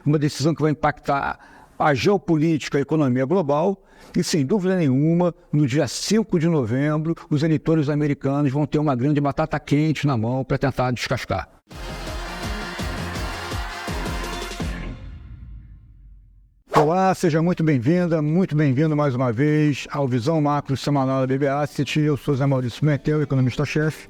uma decisão que vai impactar a geopolítica, a economia global, e sem dúvida nenhuma, no dia 5 de novembro, os eleitores americanos vão ter uma grande batata quente na mão para tentar descascar. Olá, seja muito bem-vinda, muito bem-vindo mais uma vez ao Visão Macro Semanal da BB Asset. Eu sou Zé Maurício Pimentel, economista-chefe.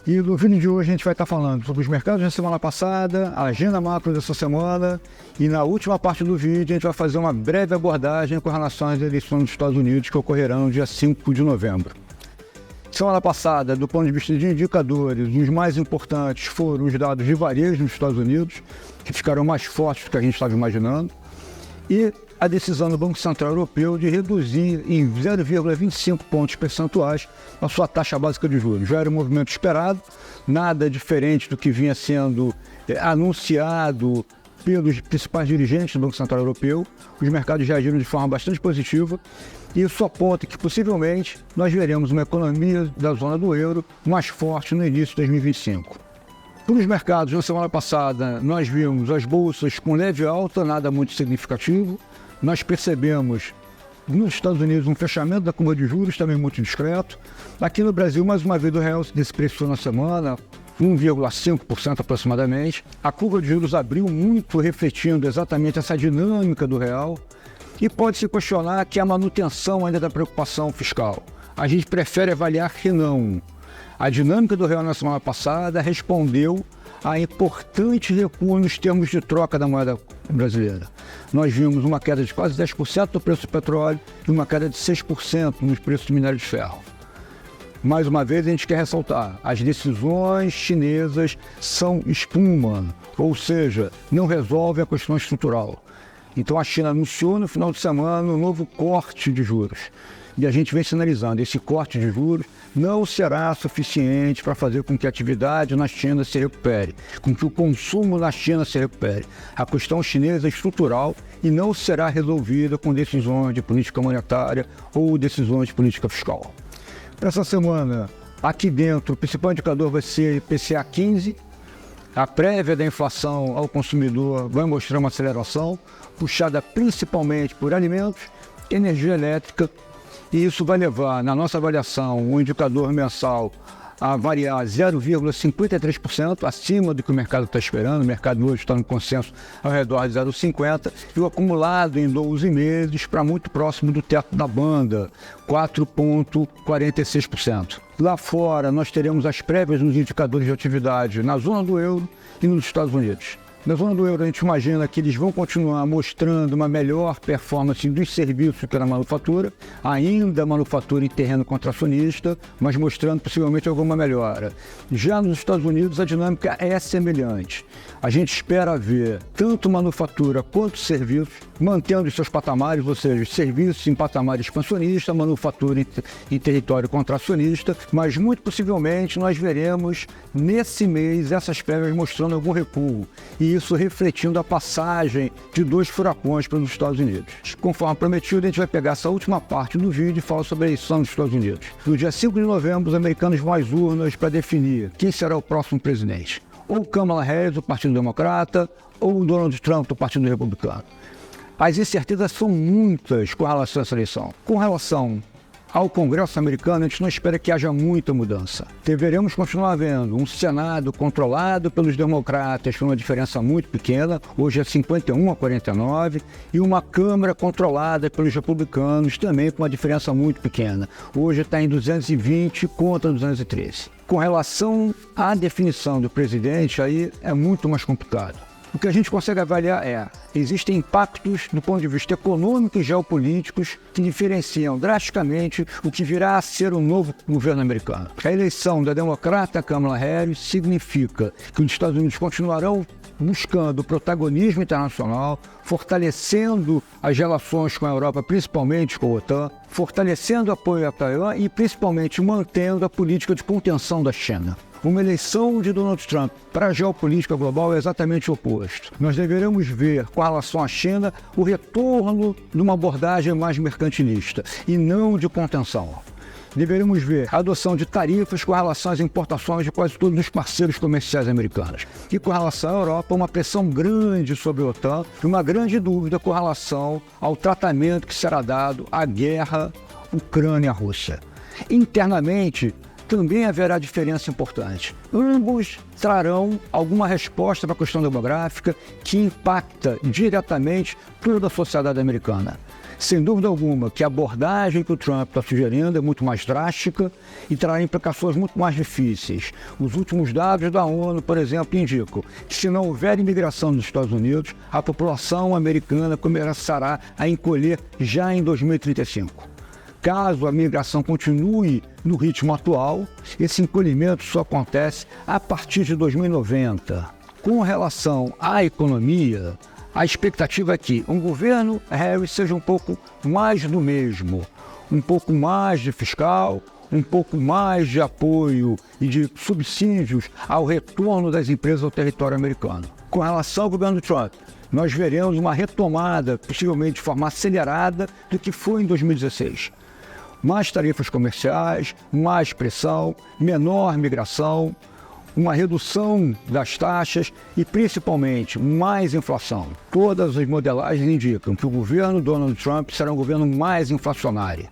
E no vídeo de hoje a gente vai estar falando sobre os mercados da semana passada, a agenda macro dessa semana, e na última parte do vídeo a gente vai fazer uma breve abordagem com relação às eleições dos Estados Unidos que ocorrerão no dia 5 de novembro. Semana passada, do ponto de vista de indicadores, os mais importantes foram os dados de varejo nos Estados Unidos, que ficaram mais fortes do que a gente estava imaginando, e a decisão do Banco Central Europeu de reduzir em 0,25 pontos percentuais a sua taxa básica de juros. Já era um movimento esperado, nada diferente do que vinha sendo anunciado pelos principais dirigentes do Banco Central Europeu. Os mercados reagiram de forma bastante positiva e isso aponta que possivelmente nós veremos uma economia da zona do euro mais forte no início de 2025. Para os mercados, na semana passada, nós vimos as bolsas com leve alta, nada muito significativo. Nós percebemos nos Estados Unidos um fechamento da curva de juros também muito discreto. Aqui no Brasil, mais uma vez, o real se depreciou na semana, 1,5% aproximadamente. A curva de juros abriu muito, refletindo exatamente essa dinâmica do real. E pode-se questionar que a manutenção ainda da preocupação fiscal. A gente prefere avaliar que não. A dinâmica do real na semana passada respondeu a importante recuo nos termos de troca da moeda brasileira. Nós vimos uma queda de quase 10% no preço do petróleo e uma queda de 6% nos preços do minério de ferro. Mais uma vez, a gente quer ressaltar, as decisões chinesas são espuma, ou seja, não resolvem a questão estrutural. Então a China anunciou no final de semana um novo corte de juros. E a gente vem sinalizando, esse corte de juros não será suficiente para fazer com que a atividade na China se recupere, com que o consumo na China se recupere. A questão chinesa é estrutural e não será resolvida com decisões de política monetária ou decisões de política fiscal. Para essa semana, aqui dentro, o principal indicador vai ser IPCA 15. A prévia da inflação ao consumidor vai mostrar uma aceleração, puxada principalmente por alimentos, energia elétrica, e isso vai levar, na nossa avaliação, o indicador mensal a variar 0,53%, acima do que o mercado está esperando. O mercado hoje está no consenso ao redor de 0,50%, e o acumulado em 12 meses para muito próximo do teto da banda, 4,46%. Lá fora, nós teremos as prévias nos indicadores de atividade na zona do euro e nos Estados Unidos. Na zona do euro, a gente imagina que eles vão continuar mostrando uma melhor performance dos serviços que na manufatura, ainda manufatura em terreno contracionista, mas mostrando possivelmente alguma melhora. Já nos Estados Unidos, a dinâmica é semelhante. A gente espera ver tanto manufatura quanto serviços mantendo seus patamares, ou seja, serviços em patamar expansionista, manufatura em território contracionista, mas muito possivelmente nós veremos nesse mês essas prévias mostrando algum recuo. E isso refletindo a passagem de 2 furacões para os Estados Unidos. Conforme prometido, a gente vai pegar essa última parte do vídeo e falar sobre a eleição dos Estados Unidos. No dia 5 de novembro, os americanos vão às urnas para definir quem será o próximo presidente. Ou Kamala Harris, do Partido Democrata, ou Donald Trump, do Partido Republicano. As incertezas são muitas com relação a essa eleição. Com relação ao Congresso americano, a gente não espera que haja muita mudança. Deveremos continuar vendo um Senado controlado pelos democratas com uma diferença muito pequena, hoje é 51-49, e uma Câmara controlada pelos republicanos também com uma diferença muito pequena. Hoje está em 220 contra 213. Com relação à definição do presidente, aí é muito mais complicado. O que a gente consegue avaliar existem impactos do ponto de vista econômico e geopolíticos que diferenciam drasticamente o que virá a ser o novo governo americano. A eleição da democrata Kamala Harris significa que os Estados Unidos continuarão buscando protagonismo internacional, fortalecendo as relações com a Europa, principalmente com a OTAN, fortalecendo o apoio a Taiwan e principalmente mantendo a política de contenção da China. Uma eleição de Donald Trump para a geopolítica global é exatamente o oposto. Nós deveremos ver, com relação à China, o retorno de uma abordagem mais mercantilista e não de contenção. deveremos ver a adoção de tarifas com relação às importações de quase todos os parceiros comerciais americanos. E com relação à Europa, uma pressão grande sobre a OTAN e uma grande dúvida com relação ao tratamento que será dado à guerra Ucrânia-Rússia. Internamente, também haverá diferença importante. Ambos trarão alguma resposta para a questão demográfica que impacta diretamente toda a sociedade americana. Sem dúvida alguma que a abordagem que o Trump está sugerindo é muito mais drástica e trará implicações muito mais difíceis. Os últimos dados da ONU, por exemplo, indicam que se não houver imigração nos Estados Unidos, a população americana começará a encolher já em 2035. Caso a migração continue no ritmo atual, esse encolhimento só acontece a partir de 2090. Com relação à economia, a expectativa é que o governo Harris seja um pouco mais do mesmo, um pouco mais de fiscal, um pouco mais de apoio e de subsídios ao retorno das empresas ao território americano. Com relação ao governo Trump, nós veremos uma retomada, possivelmente de forma acelerada, do que foi em 2016. Mais tarifas comerciais, mais pressão, menor migração, uma redução das taxas e, principalmente, mais inflação. Todas as modelagens indicam que o governo Donald Trump será um governo mais inflacionário.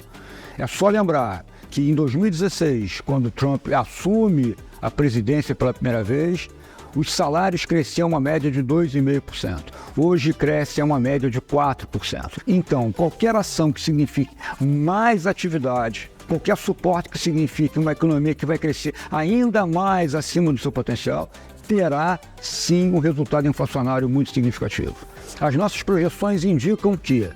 É só lembrar que em 2016, quando Trump assume a presidência pela primeira vez, os salários cresciam uma média de 2,5%. Hoje cresce a uma média de 4%. Então, qualquer ação que signifique mais atividade, qualquer suporte que signifique uma economia que vai crescer ainda mais acima do seu potencial, terá sim um resultado inflacionário muito significativo. As nossas projeções indicam que,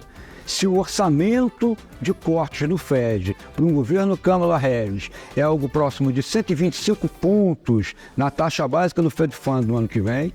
se o orçamento de cortes do Fed para um governo Kamala Harris é algo próximo de 125 pontos na taxa básica do Fed Fund no ano que vem,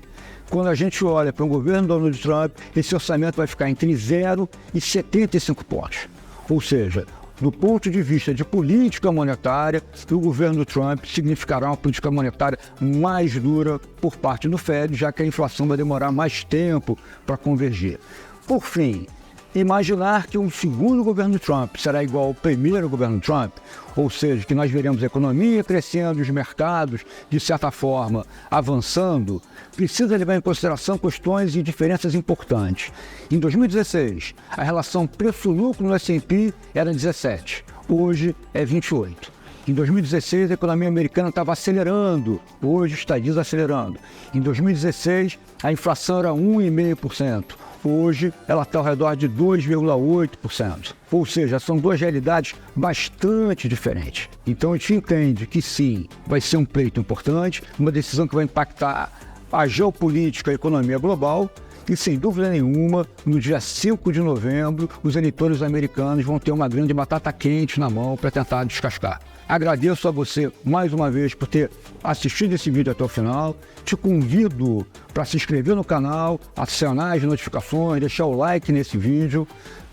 quando a gente olha para o governo Donald Trump, esse orçamento vai ficar entre 0 e 75 pontos. Ou seja, do ponto de vista de política monetária, o governo Trump significará uma política monetária mais dura por parte do Fed, já que a inflação vai demorar mais tempo para convergir. Por fim, imaginar que um segundo governo Trump será igual ao primeiro governo Trump, ou seja, que nós veremos a economia crescendo e os mercados, de certa forma, avançando, precisa levar em consideração questões e diferenças importantes. Em 2016, a relação preço-lucro no S&P era 17, hoje é 28. Em 2016, a economia americana estava acelerando, hoje está desacelerando. Em 2016, a inflação era 1,5%. Hoje, ela está ao redor de 2,8%. Ou seja, são duas realidades bastante diferentes. Então, a gente entende que sim, vai ser um pleito importante, uma decisão que vai impactar a geopolítica e a economia global. E, sem dúvida nenhuma, no dia 5 de novembro, os eleitores americanos vão ter uma grande batata quente na mão para tentar descascar. Agradeço a você mais uma vez por ter assistido esse vídeo até o final. Te convido para se inscrever no canal, acionar as notificações, deixar o like nesse vídeo,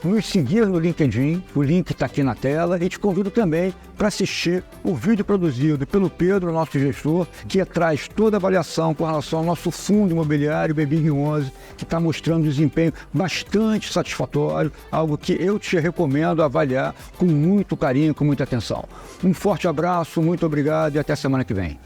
nos seguir no LinkedIn, o link está aqui na tela, e te convido também para assistir o vídeo produzido pelo Pedro, nosso gestor, que traz toda a avaliação com relação ao nosso fundo imobiliário BBIG11, que está mostrando um desempenho bastante satisfatório, algo que eu te recomendo avaliar com muito carinho, com muita atenção. Um forte abraço, muito obrigado e até semana que vem.